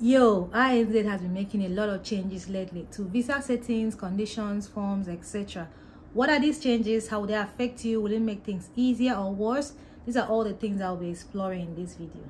Yo, INZ has been making a lot of changes lately to visa settings, conditions, forms, etc. What are these changes? How will they affect you? Will it make things easier or worse? These are all the things I'll be exploring in this video.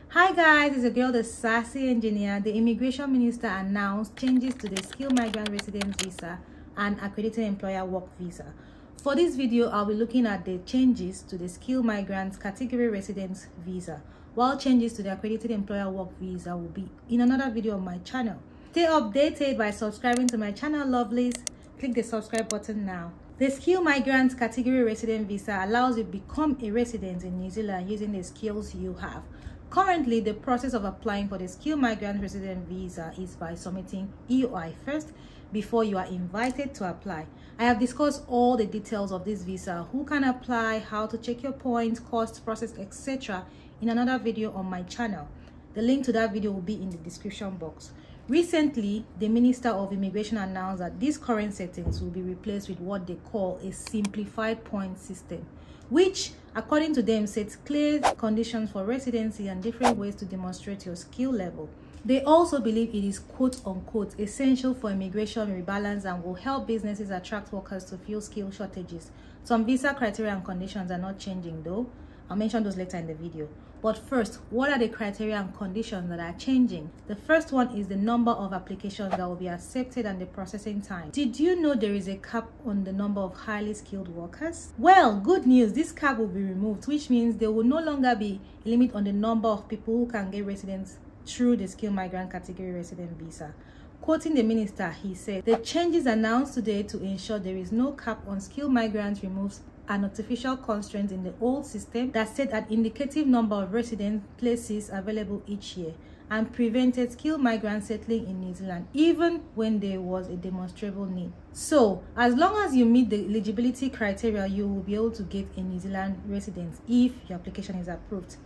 Hi guys, it's your girl, the sassy engineer. The immigration minister announced changes to the skilled migrant residence visa and accredited employer work visa. For this video, I'll be looking at the changes to the skilled migrant category residence visa, while changes to the accredited employer work visa will be in another video on my channel. Stay updated by subscribing to my channel, lovelies. Click the subscribe button now. The skilled migrant category resident visa allows you to become a resident in New Zealand using the skills you have. Currently, the process of applying for the skilled migrant resident visa is by submitting EOI first before you are invited to apply. I have discussed all the details of this visa, who can apply, how to check your points, cost, process, etc. in another video on my channel. The link to that video will be in the description box. Recently, the Minister of Immigration announced that these current settings will be replaced with what they call a simplified point system, which, according to them, sets clear conditions for residency and different ways to demonstrate your skill level. They also believe it is quote-unquote essential for immigration rebalance and will help businesses attract workers to fill skill shortages. Some visa criteria and conditions are not changing though. I'll mention those later in the video. But first, what are the criteria and conditions that are changing? The first one is the number of applications that will be accepted and the processing time. Did you know there is a cap on the number of highly skilled workers? Well, good news, this cap will be removed, which means there will no longer be a limit on the number of people who can get residence through the skilled migrant category resident visa. Quoting the minister, he said, "The changes announced today to ensure there is no cap on skilled migrants removes an artificial constraint in the old system that set an indicative number of resident places available each year and prevented skilled migrants settling in New Zealand even when there was a demonstrable need. So, as long as you meet the eligibility criteria, you will be able to get a New Zealand residence if your application is approved."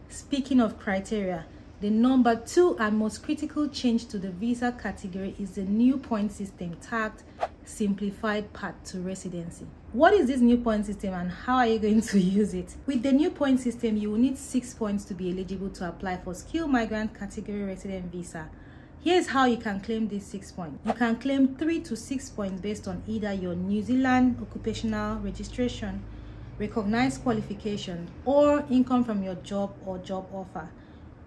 Speaking of criteria, the number 2 and most critical change to the visa category is the new point system tagged Simplified Path to Residency. What is this new point system and how are you going to use it? With the new point system, you will need 6 points to be eligible to apply for skilled migrant category resident visa. Here's how you can claim these 6 points. You can claim 3 to 6 points based on either your New Zealand occupational registration, recognized qualification, or income from your job or job offer.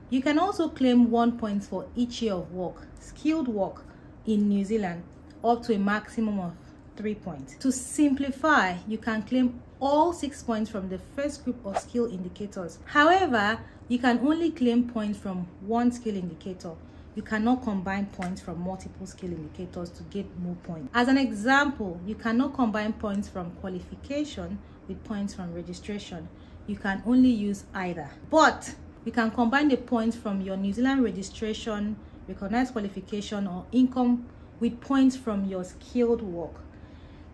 You can also claim 1 point for each year of work, skilled work in New Zealand, up to a maximum of 3 points. To simplify, you can claim all 6 points from the first group of skill indicators. However, you can only claim points from one skill indicator. You cannot combine points from multiple skill indicators to get more points. As an example, you cannot combine points from qualification with points from registration. You can only use either. But you can combine the points from your New Zealand registration, recognized qualification, or income with points from your skilled work.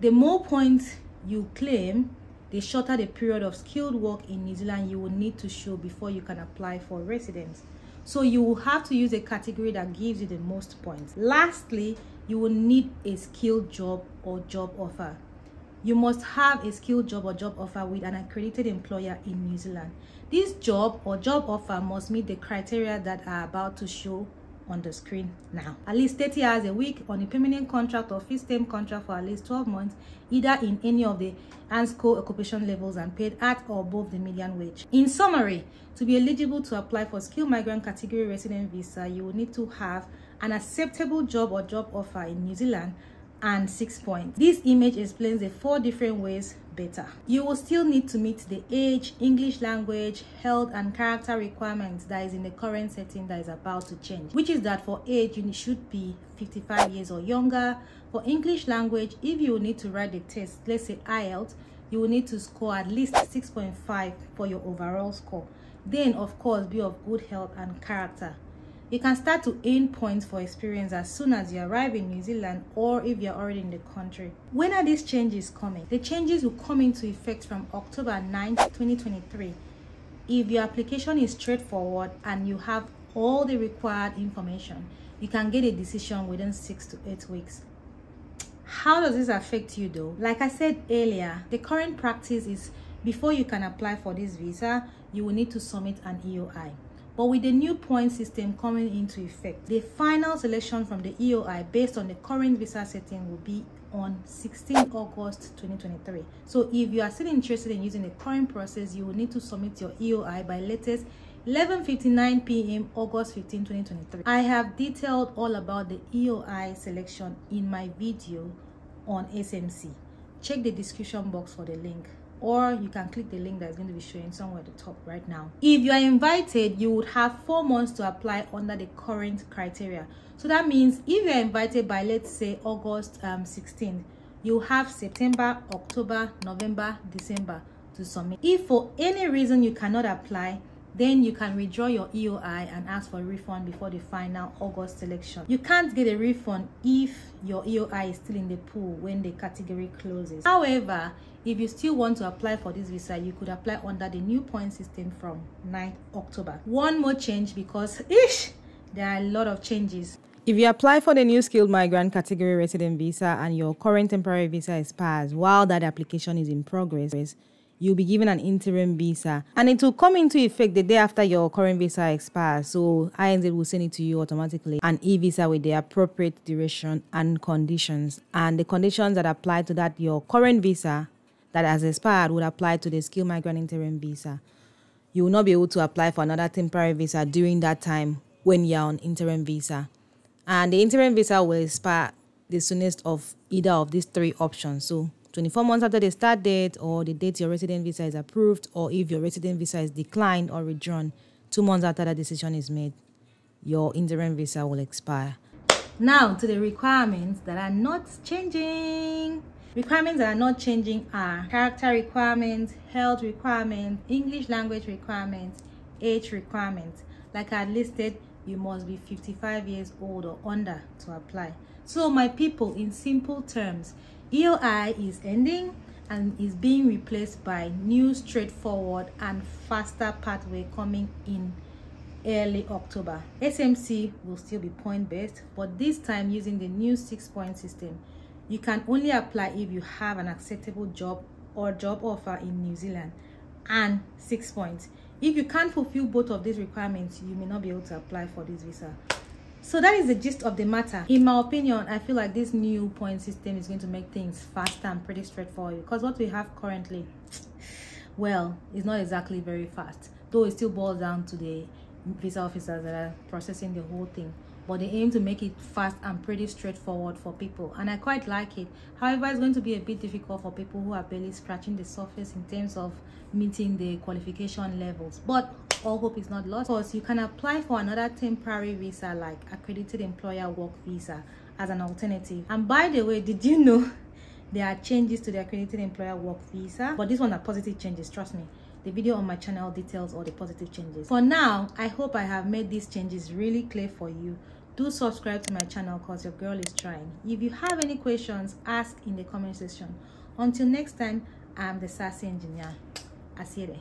The more points you claim, the shorter the period of skilled work in New Zealand you will need to show before you can apply for residence. So you will have to use a category that gives you the most points. Lastly, you will need a skilled job or job offer. You must have a skilled job or job offer with an accredited employer in New Zealand. This job or job offer must meet the criteria that are about to show on the screen now. At least 30 hours a week on a permanent contract or fixed-term contract for at least 12 months, either in any of the ANSCO occupation levels and paid at or above the median wage. In summary, to be eligible to apply for skilled migrant category resident visa, you will need to have an acceptable job or job offer in New Zealand and 6 points. This image explains the 4 different ways better. You will still need to meet the age, English language, health and character requirements that is in the current setting that is about to change, which is that for age you should be 55 years or younger. For English language, if you need to write the test, let's say IELTS, you will need to score at least 6.5 for your overall score. Then of course be of good health and character. You can start to earn points for experience as soon as you arrive in New Zealand or if you're already in the country. When are these changes coming? The changes will come into effect from October 9th, 2023. If your application is straightforward and you have all the required information, you can get a decision within 6 to 8 weeks. How does this affect you though? Like I said earlier, the current practice is before you can apply for this visa, you will need to submit an EOI. But with the new point system coming into effect, the final selection from the EOI based on the current visa setting will be on 16 August 2023. So if you are still interested in using the current process, you will need to submit your EOI by latest 11:59 p.m. August 15, 2023. I have detailed all about the EOI selection in my video on SMC. Check the description box for the link, or you can click the link that is going to be showing somewhere at the top right now. If you are invited, you would have 4 months to apply under the current criteria. So that means if you are invited by, let's say, August 16th, you have September, October, November, December to submit. If for any reason you cannot apply, then you can withdraw your EOI and ask for a refund before the final August selection. You can't get a refund if your EOI is still in the pool when the category closes. However, if you still want to apply for this visa, you could apply under the new point system from 9th October. One more change, because there are a lot of changes. If you apply for the new Skilled Migrant Category resident visa and your current temporary visa expires while that application is in progress, you'll be given an interim visa, and it will come into effect the day after your current visa expires. So INZ will send it to you automatically, an e-visa with the appropriate duration and conditions. And the conditions that apply to that your current visa that has expired would apply to the Skilled Migrant interim visa. You will not be able to apply for another temporary visa during that time when you're on interim visa. And the interim visa will expire the soonest of either of these 3 options. So 24 months after the start date, or the date your resident visa is approved, or if your resident visa is declined or withdrawn, 2 months after that decision is made, your interim visa will expire. Now to the requirements that are not changing. Requirements that are not changing are character requirements, health requirements, English language requirements, age requirements. Like I listed, you must be 55 years old or under to apply. So my people, in simple terms, EOI is ending and is being replaced by new, straightforward and faster pathway coming in early October. SMC will still be point-based, but this time using the new 6-point system. You can only apply if you have an acceptable job or job offer in New Zealand and 6 points. If you can't fulfill both of these requirements, you may not be able to apply for this visa. So that is the gist of the matter. In my opinion, I feel like this new point system is going to make things faster and pretty straightforward, because what we have currently, well, it's not exactly very fast, though it still boils down to the visa officers that are processing the whole thing. But they aim to make it fast and pretty straightforward for people, and I quite like it. However, it's going to be a bit difficult for people who are barely scratching the surface in terms of meeting the qualification levels. But all hope is not lost, because you can apply for another temporary visa like accredited employer work visa as an alternative. And by the way, did you know there are changes to the accredited employer work visa? But these ones are positive changes, trust me. The video on my channel details all the positive changes. For now, I hope I have made these changes really clear for you. Do subscribe to my channel, because your girl is trying. If you have any questions, ask in the comment section. Until next time, I'm the Sassy Engineer. I see you there.